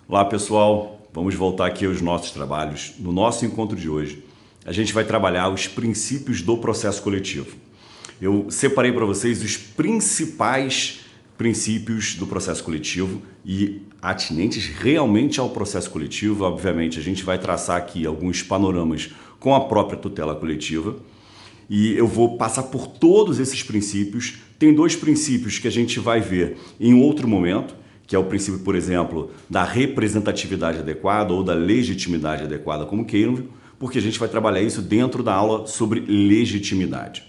Olá pessoal, vamos voltar aqui aos nossos trabalhos. No nosso encontro de hoje, a gente vai trabalhar os princípios do processo coletivo. Eu separei para vocês os principais princípios do processo coletivo e atinentes realmente ao processo coletivo. Obviamente, a gente vai traçar aqui alguns panoramas com a própria tutela coletiva e eu vou passar por todos esses princípios. Tem dois princípios que a gente vai ver em outro momento, que é o princípio, por exemplo, da representatividade adequada ou da legitimidade adequada, como queiram, porque a gente vai trabalhar isso dentro da aula sobre legitimidade.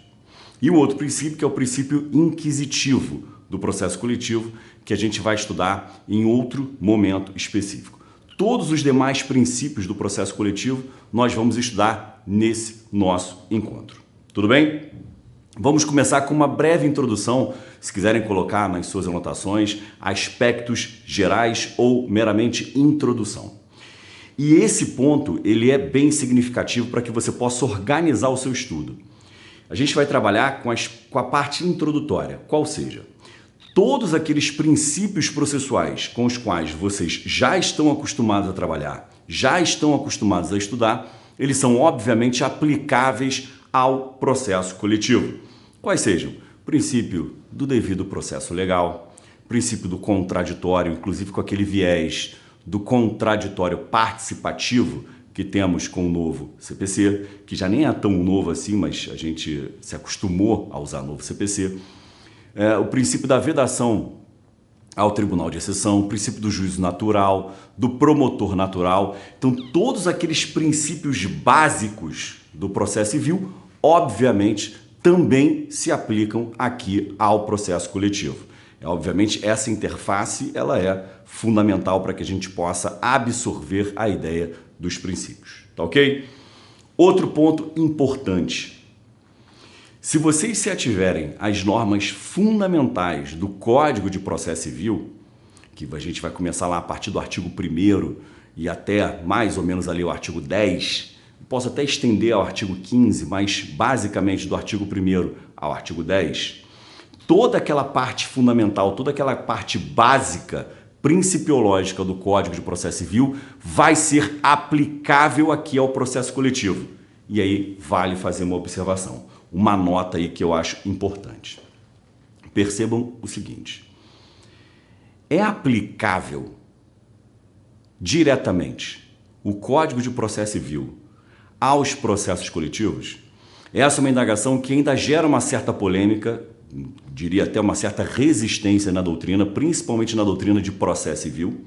E o outro princípio, que é o princípio inquisitivo do processo coletivo, que a gente vai estudar em outro momento específico. Todos os demais princípios do processo coletivo nós vamos estudar nesse nosso encontro. Tudo bem? Vamos começar com uma breve introdução, se quiserem colocar nas suas anotações, aspectos gerais ou meramente introdução. E esse ponto ele é bem significativo para que você possa organizar o seu estudo. A gente vai trabalhar com a parte introdutória, qual seja, todos aqueles princípios processuais com os quais vocês já estão acostumados a trabalhar, já estão acostumados a estudar, eles são obviamente aplicáveis ao processo coletivo. Quais sejam? Princípio do devido processo legal, princípio do contraditório, inclusive com aquele viés do contraditório participativo que temos com o novo CPC, que já nem é tão novo assim, mas a gente se acostumou a usar o novo CPC. O princípio da vedação ao tribunal de exceção, o princípio do juízo natural, do promotor natural. Então, todos aqueles princípios básicos do processo civil, obviamente, também se aplicam aqui ao processo coletivo. Obviamente, essa interface ela é fundamental para que a gente possa absorver a ideia dos princípios, tá ok? Outro ponto importante. Se vocês se ativerem às normas fundamentais do Código de Processo Civil, que a gente vai começar lá a partir do artigo 1º e até mais ou menos ali o artigo 10, posso até estender ao artigo 15, mas basicamente do artigo 1º ao artigo 10, toda aquela parte fundamental, toda aquela parte básica, principiológica do Código de Processo Civil vai ser aplicável aqui ao processo coletivo. E aí vale fazer uma observação, uma nota aí que eu acho importante. Percebam o seguinte, é aplicável diretamente o Código de Processo Civil aos processos coletivos? Essa é uma indagação que ainda gera uma certa polêmica, diria até uma certa resistência na doutrina, principalmente na doutrina de processo civil.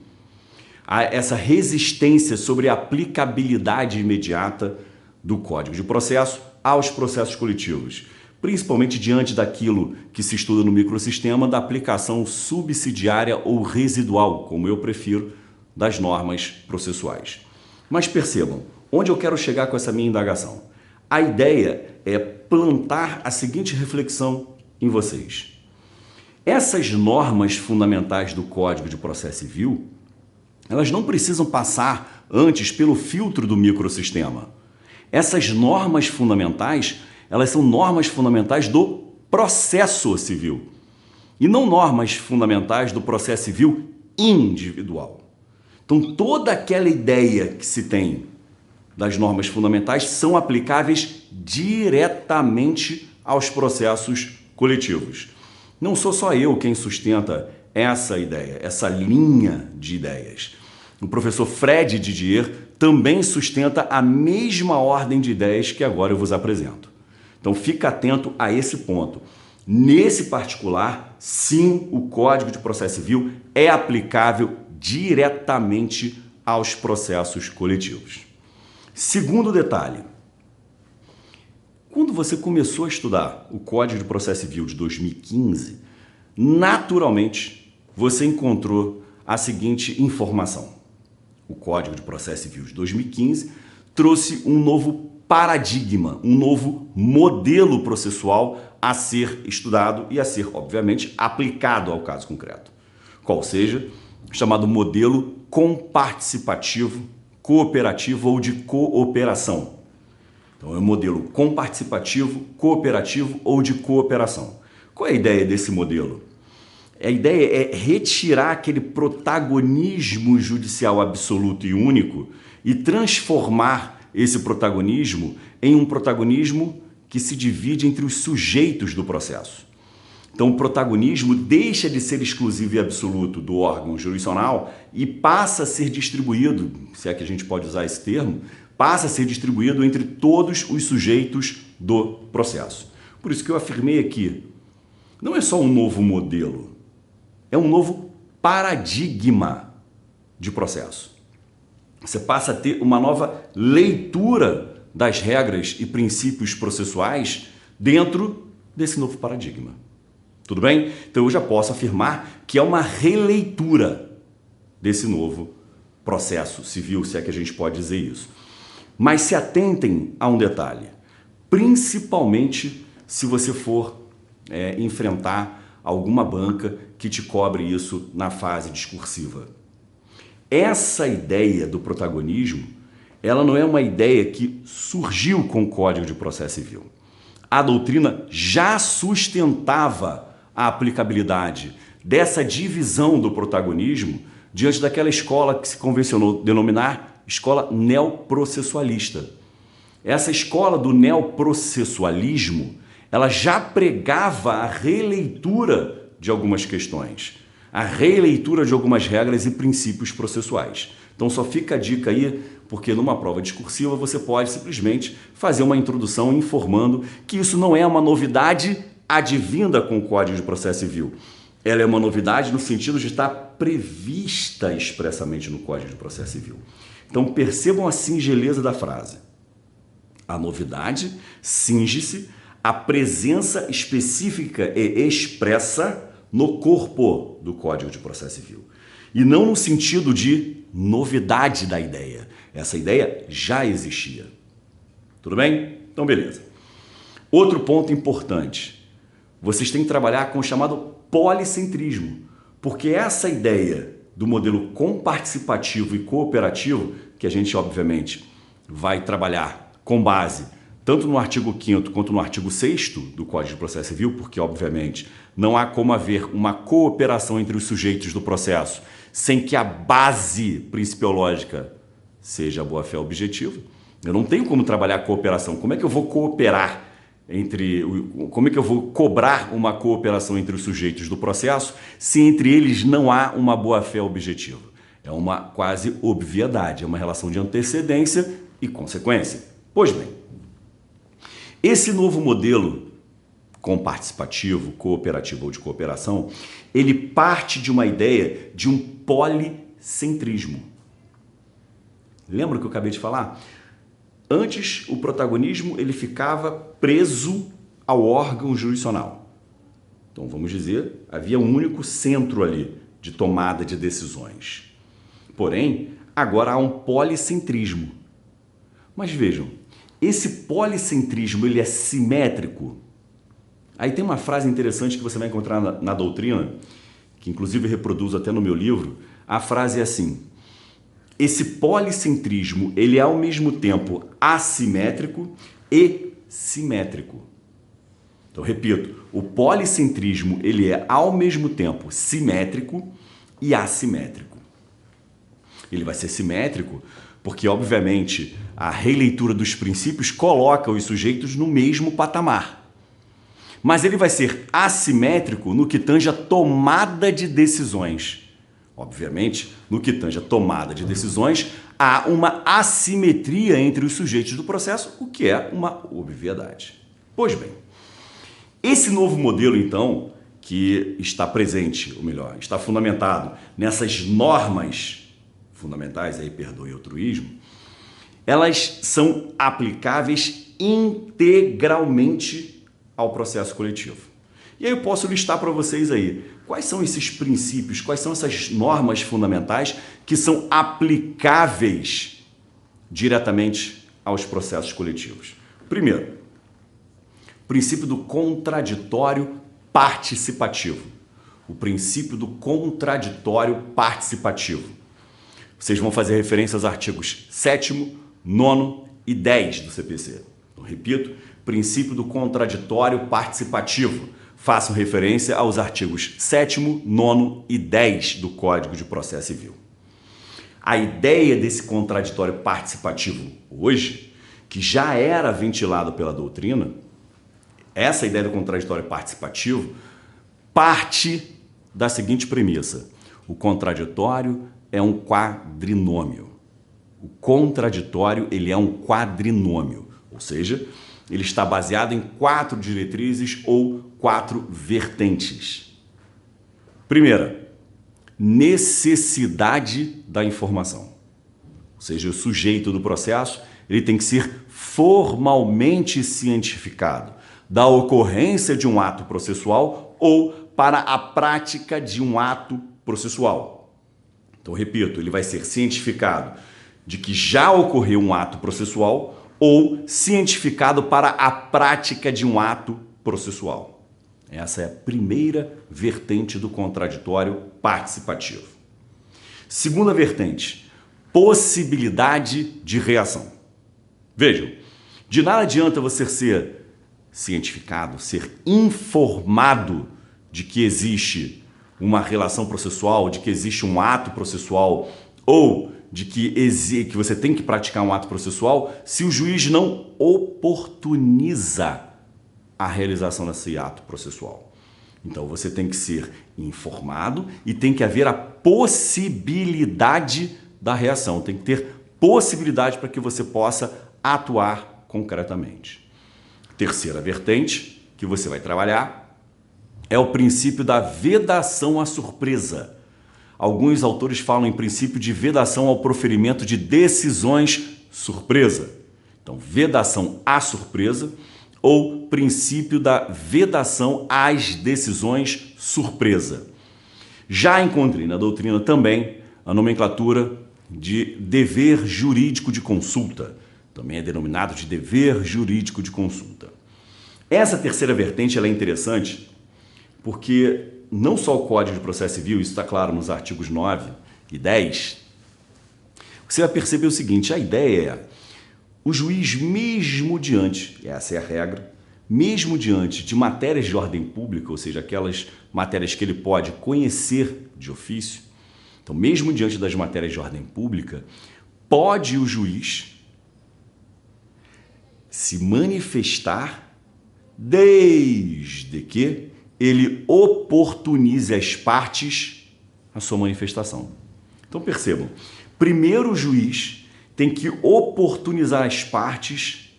Há essa resistência sobre a aplicabilidade imediata do Código de Processo aos processos coletivos, principalmente diante daquilo que se estuda no microsistema da aplicação subsidiária ou residual, como eu prefiro, das normas processuais. Mas percebam, onde eu quero chegar com essa minha indagação? A ideia é plantar a seguinte reflexão em vocês. Essas normas fundamentais do Código de Processo Civil, elas não precisam passar antes pelo filtro do microsistema. Essas normas fundamentais, elas são normas fundamentais do processo civil e não normas fundamentais do processo civil individual. Então, toda aquela ideia que se tem das normas fundamentais são aplicáveis diretamente aos processos coletivos. Não sou só eu quem sustenta essa ideia, essa linha de ideias. O professor Fred Didier também sustenta a mesma ordem de ideias que agora eu vos apresento. Então fica atento a esse ponto. Nesse particular, sim, o Código de Processo Civil é aplicável diretamente aos processos coletivos. Segundo detalhe, quando você começou a estudar o Código de Processo Civil de 2015, naturalmente você encontrou a seguinte informação. O Código de Processo Civil de 2015 trouxe um novo paradigma, um novo modelo processual a ser estudado e a ser, obviamente, aplicado ao caso concreto. Qual seja, chamado modelo comparticipativo, cooperativo ou de cooperação. Então é um modelo comparticipativo, cooperativo ou de cooperação. Qual é a ideia desse modelo? A ideia é retirar aquele protagonismo judicial absoluto e único e transformar esse protagonismo em um protagonismo que se divide entre os sujeitos do processo. Então, o protagonismo deixa de ser exclusivo e absoluto do órgão jurisdicional e passa a ser distribuído, se é que a gente pode usar esse termo, passa a ser distribuído entre todos os sujeitos do processo. Por isso que eu afirmei aqui, não é só um novo modelo, é um novo paradigma de processo. Você passa a ter uma nova leitura das regras e princípios processuais dentro desse novo paradigma. Tudo bem? Então eu já posso afirmar que é uma releitura desse novo processo civil, se é que a gente pode dizer isso. Mas se atentem a um detalhe, principalmente se você for enfrentar alguma banca que te cobre isso na fase discursiva. Essa ideia do protagonismo, ela não é uma ideia que surgiu com o Código de Processo Civil. A doutrina já sustentava a aplicabilidade dessa divisão do protagonismo diante daquela escola que se convencionou denominar escola neoprocessualista. Essa escola do neoprocessualismo, ela já pregava a releitura de algumas questões, a releitura de algumas regras e princípios processuais. Então só fica a dica aí, porque numa prova discursiva você pode simplesmente fazer uma introdução informando que isso não é uma novidade advinda com o Código de Processo Civil. Ela é uma novidade no sentido de estar prevista expressamente no Código de Processo Civil. Então percebam a singeleza da frase. A novidade cinge-se à presença específica e expressa no corpo do Código de Processo Civil. E não no sentido de novidade da ideia. Essa ideia já existia. Tudo bem? Então, beleza. Outro ponto importante. Vocês têm que trabalhar com o chamado policentrismo, porque essa ideia do modelo comparticipativo e cooperativo, que a gente, obviamente, vai trabalhar com base tanto no artigo 5º quanto no artigo 6º do Código de Processo Civil, porque, obviamente, não há como haver uma cooperação entre os sujeitos do processo sem que a base principiológica seja a boa-fé objetiva. Eu não tenho como trabalhar a cooperação. Como é que eu vou cooperar como é que eu vou cobrar uma cooperação entre os sujeitos do processo se entre eles não há uma boa-fé objetiva? É uma quase obviedade, é uma relação de antecedência e consequência. Pois bem, esse novo modelo comparticipativo, cooperativo ou de cooperação, ele parte de uma ideia de um policentrismo. Lembra o que eu acabei de falar? Antes, o protagonismo ele ficava preso ao órgão jurisdicional. Então, vamos dizer, havia um único centro ali de tomada de decisões. Porém, agora há um policentrismo. Mas vejam, esse policentrismo ele é simétrico. Aí tem uma frase interessante que você vai encontrar na doutrina, que inclusive eu reproduzo até no meu livro. A frase é assim: esse policentrismo ele é ao mesmo tempo assimétrico e simétrico. Então, repito, o policentrismo ele é ao mesmo tempo simétrico e assimétrico. Ele vai ser simétrico porque, obviamente, a releitura dos princípios coloca os sujeitos no mesmo patamar. Mas ele vai ser assimétrico no que tange a tomada de decisões. Obviamente, no que tange a tomada de decisões, há uma assimetria entre os sujeitos do processo, o que é uma obviedade. Pois bem, esse novo modelo, então, que está presente, ou melhor, está fundamentado nessas normas fundamentais, aí perdoe o truísmo, elas são aplicáveis integralmente ao processo coletivo. E aí eu posso listar para vocês aí quais são esses princípios, quais são essas normas fundamentais que são aplicáveis diretamente aos processos coletivos. Primeiro, o princípio do contraditório participativo. O princípio do contraditório participativo. Vocês vão fazer referência aos artigos 7º, 9º e 10 do CPC. Então, repito, princípio do contraditório participativo. façam referência aos artigos 7º, 9º e 10 do Código de Processo Civil. A ideia desse contraditório participativo hoje, que já era ventilado pela doutrina, essa ideia do contraditório participativo parte da seguinte premissa: o contraditório é um quadrinômio. O contraditório, ele é um quadrinômio, ou seja, ele está baseado em 4 diretrizes ou 4 vertentes. Primeira, necessidade da informação. Ou seja, o sujeito do processo, ele tem que ser formalmente cientificado da ocorrência de um ato processual ou para a prática de um ato processual. Então, repito, ele vai ser cientificado de que já ocorreu um ato processual ou cientificado para a prática de um ato processual. Essa é a primeira vertente do contraditório participativo. Segunda vertente, possibilidade de reação. Vejam, de nada adianta você ser cientificado, ser informado de que existe uma relação processual, de que existe um ato processual ou de que você tem que praticar um ato processual, se o juiz não oportuniza a realização desse ato processual. Então você tem que ser informado e tem que haver a possibilidade da reação, tem que ter possibilidade para que você possa atuar concretamente. Terceira vertente que você vai trabalhar é o princípio da vedação à surpresa. Alguns autores falam em princípio de vedação ao proferimento de decisões surpresa. Então, vedação à surpresa ou princípio da vedação às decisões surpresa. Já encontrei na doutrina também a nomenclatura de dever jurídico de consulta. Também é denominado de dever jurídico de consulta. Essa terceira vertente ela é interessante porque não só o Código de Processo Civil, isso está claro nos artigos 9 e 10, você vai perceber o seguinte: a ideia é o juiz mesmo diante, essa é a regra, mesmo diante de matérias de ordem pública, ou seja, aquelas matérias que ele pode conhecer de ofício, então mesmo diante das matérias de ordem pública, pode o juiz se manifestar desde que ele oportunize às partes a sua manifestação. Então percebam, primeiro o juiz tem que oportunizar às partes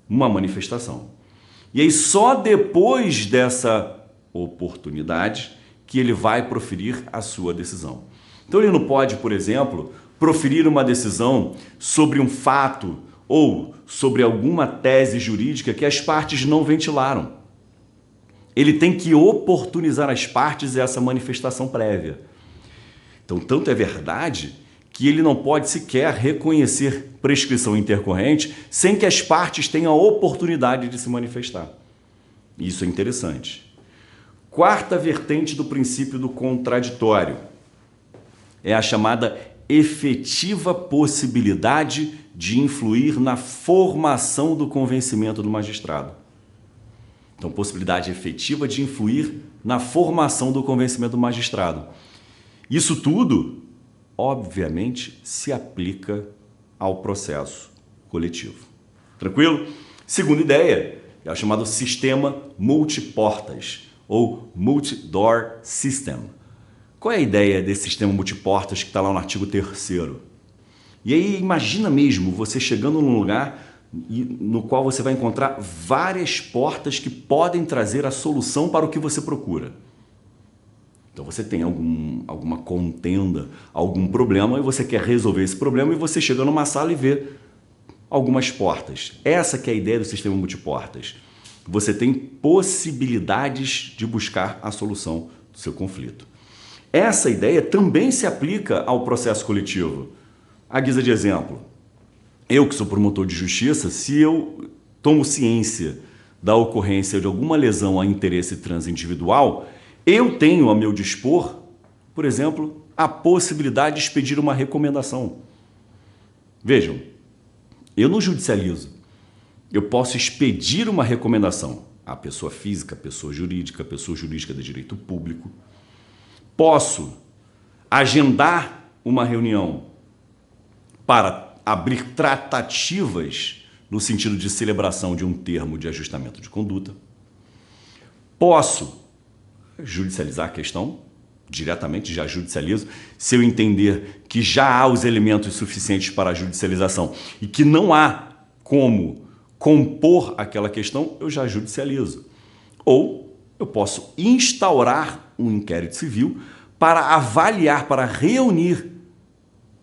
uma manifestação. E aí só depois dessa oportunidade que ele vai proferir a sua decisão. Então ele não pode, por exemplo, proferir uma decisão sobre um fato ou sobre alguma tese jurídica que as partes não ventilaram. Ele tem que oportunizar às partes essa manifestação prévia. Então, tanto é verdade que ele não pode sequer reconhecer prescrição intercorrente sem que as partes tenham a oportunidade de se manifestar. Isso é interessante. Quarta vertente do princípio do contraditório é a chamada efetiva possibilidade de influir na formação do convencimento do magistrado. Então, possibilidade efetiva de influir na formação do convencimento do magistrado. Isso tudo, obviamente, se aplica ao processo coletivo. Tranquilo? Segunda ideia é o chamado sistema multiportas ou multi-door system. Qual é a ideia desse sistema multiportas que está lá no artigo 3º? E aí, imagina mesmo você chegando num lugar no qual você vai encontrar várias portas que podem trazer a solução para o que você procura. Então você tem alguma contenda, algum problema e você quer resolver esse problema e você chega numa sala e vê algumas portas. Essa que é a ideia do sistema multiportas. Você tem possibilidades de buscar a solução do seu conflito. Essa ideia também se aplica ao processo coletivo. À guisa de exemplo, eu que sou promotor de justiça, se eu tomo ciência da ocorrência de alguma lesão a interesse transindividual, eu tenho a meu dispor, por exemplo, a possibilidade de expedir uma recomendação. Vejam, eu não judicializo, eu posso expedir uma recomendação. a pessoa física, a pessoa jurídica de direito público. Posso agendar uma reunião para abrir tratativas no sentido de celebração de um termo de ajustamento de conduta. Posso judicializar a questão diretamente, já judicializo, se eu entender que já há os elementos suficientes para a judicialização e que não há como compor aquela questão, eu já judicializo. Ou eu posso instaurar um inquérito civil para avaliar, para reunir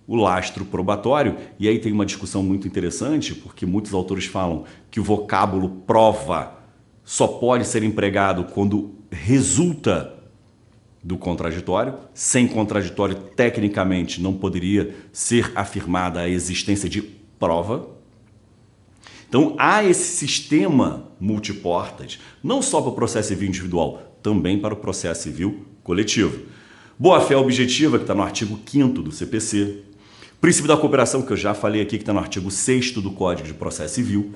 o lastro probatório. E aí tem uma discussão muito interessante, porque muitos autores falam que o vocábulo prova só pode ser empregado quando resulta do contraditório. Sem contraditório, tecnicamente, não poderia ser afirmada a existência de prova. Então, há esse sistema multiportas, não só para o processo civil individual, também para o processo civil coletivo. Boa-fé objetiva, que está no artigo 5º do CPC. Princípio da cooperação, que eu já falei aqui, que está no artigo 6º do Código de Processo Civil.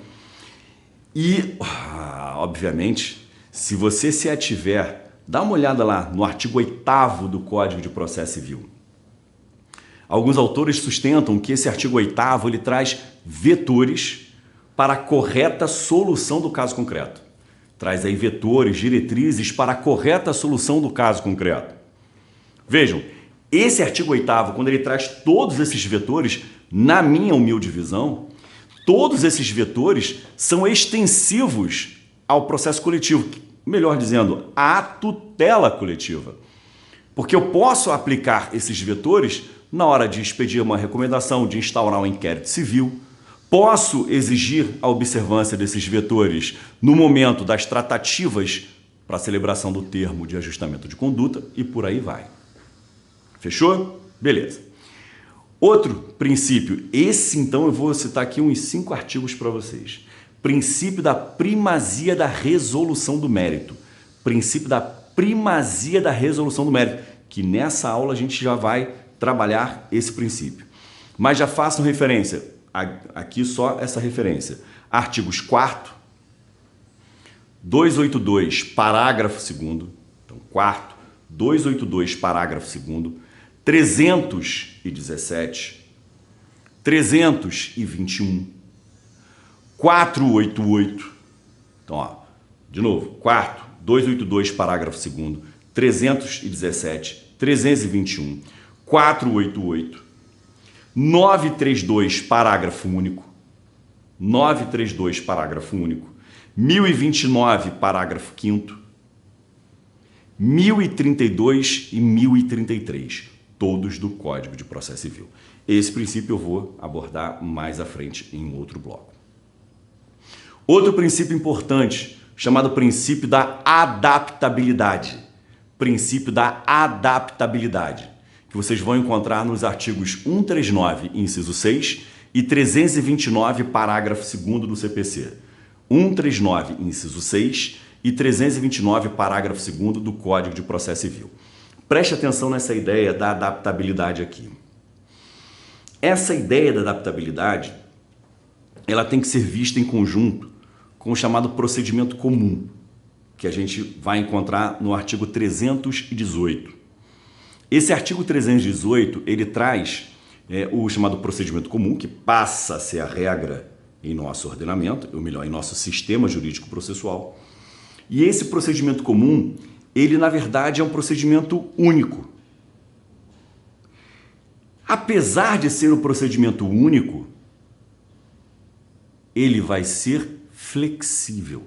E, obviamente, se você se ativer, dá uma olhada lá no artigo 8º do Código de Processo Civil. Alguns autores sustentam que esse artigo 8º ele traz vetores para a correta solução do caso concreto. Traz aí vetores, diretrizes para a correta solução do caso concreto. Vejam, esse artigo 8º, quando ele traz todos esses vetores, na minha humilde visão, todos esses vetores são extensivos ao processo coletivo, melhor dizendo, à tutela coletiva. Porque eu posso aplicar esses vetores na hora de expedir uma recomendação, de instaurar um inquérito civil. Posso exigir a observância desses vetores no momento das tratativas para a celebração do termo de ajustamento de conduta e por aí vai. Fechou? Beleza. Outro princípio, esse então eu vou citar aqui uns 5 artigos para vocês. Princípio da primazia da resolução do mérito. Princípio da primazia da resolução do mérito, que nessa aula a gente já vai trabalhar esse princípio. Mas já façam referência, aqui só essa referência. Artigos 4º, 282, parágrafo 2º, então 4º, 282, parágrafo 2º, 317, 321, 488, então, ó, de novo, 4º, 282, parágrafo 2º, 317, 321, 488, 932, parágrafo único, 932, parágrafo único, 1029, parágrafo 5º, 1032 e 1033, todos do Código de Processo Civil. Esse princípio eu vou abordar mais à frente em outro bloco. Outro princípio importante, chamado princípio da adaptabilidade. Princípio da adaptabilidade, que vocês vão encontrar nos artigos 139, inciso 6 e 329, parágrafo 2º do CPC. 139, inciso 6 e 329, parágrafo 2º do Código de Processo Civil. Preste atenção nessa ideia da adaptabilidade aqui. Essa ideia da adaptabilidade, ela tem que ser vista em conjunto com o chamado procedimento comum, que a gente vai encontrar no artigo 318. Esse artigo 318, ele traz o chamado procedimento comum, que passa a ser a regra em nosso ordenamento, ou melhor, em nosso sistema jurídico processual. E esse procedimento comum, ele na verdade é um procedimento único. Apesar de ser um procedimento único, ele vai ser flexível.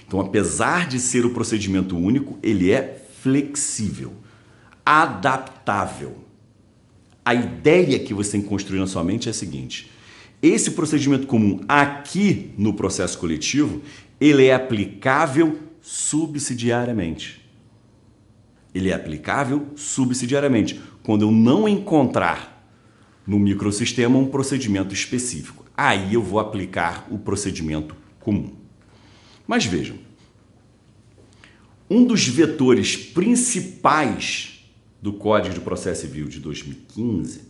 Então, apesar de ser o procedimento único, ele é flexível, adaptável. A ideia que você tem que construir na sua mente é a seguinte: esse procedimento comum aqui no processo coletivo, ele é aplicável subsidiariamente. Ele é aplicável subsidiariamente, quando eu não encontrar no microsistema um procedimento específico. Aí eu vou aplicar o procedimento comum. Mas vejam, um dos vetores principais do Código de Processo Civil de 2015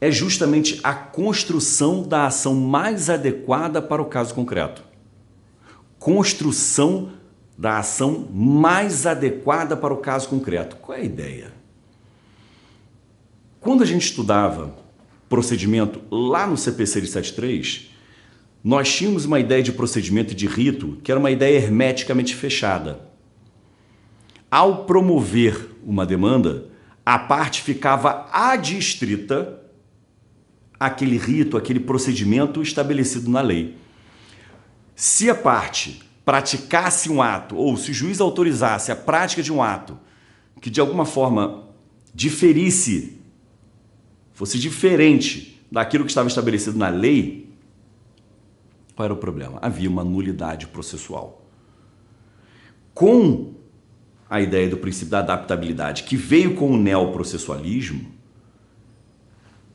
é justamente a construção da ação mais adequada para o caso concreto. construção da ação mais adequada para o caso concreto. Qual é a ideia? Quando a gente estudava procedimento lá no CPC de 73, nós tínhamos uma ideia de procedimento e de rito que era uma ideia hermeticamente fechada. Ao promover uma demanda, a parte ficava adstrita àquele rito, àquele procedimento estabelecido na lei. Se a parte praticasse um ato, ou se o juiz autorizasse a prática de um ato que de alguma forma fosse diferente daquilo que estava estabelecido na lei, qual era o problema? Havia uma nulidade processual. Com a ideia do princípio da adaptabilidade, que veio com o neoprocessualismo,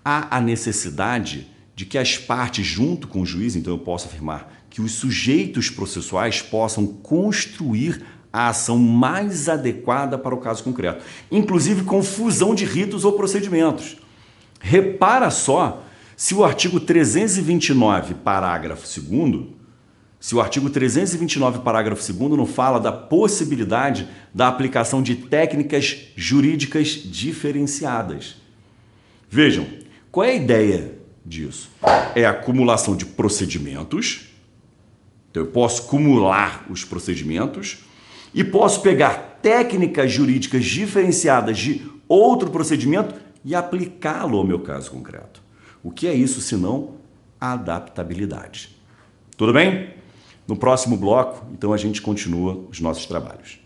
há a necessidade de que as partes, junto com o juiz, então eu posso afirmar que os sujeitos processuais possam construir a ação mais adequada para o caso concreto, inclusive com fusão de ritos ou procedimentos. Repara só se o artigo 329, parágrafo 2º, se o artigo 329, parágrafo 2º não fala da possibilidade da aplicação de técnicas jurídicas diferenciadas. Vejam, qual é a ideia disso? É a acumulação de procedimentos. Então eu posso acumular os procedimentos e posso pegar técnicas jurídicas diferenciadas de outro procedimento e aplicá-lo ao meu caso concreto. O que é isso senão adaptabilidade? Tudo bem? No próximo bloco, então, a gente continua os nossos trabalhos.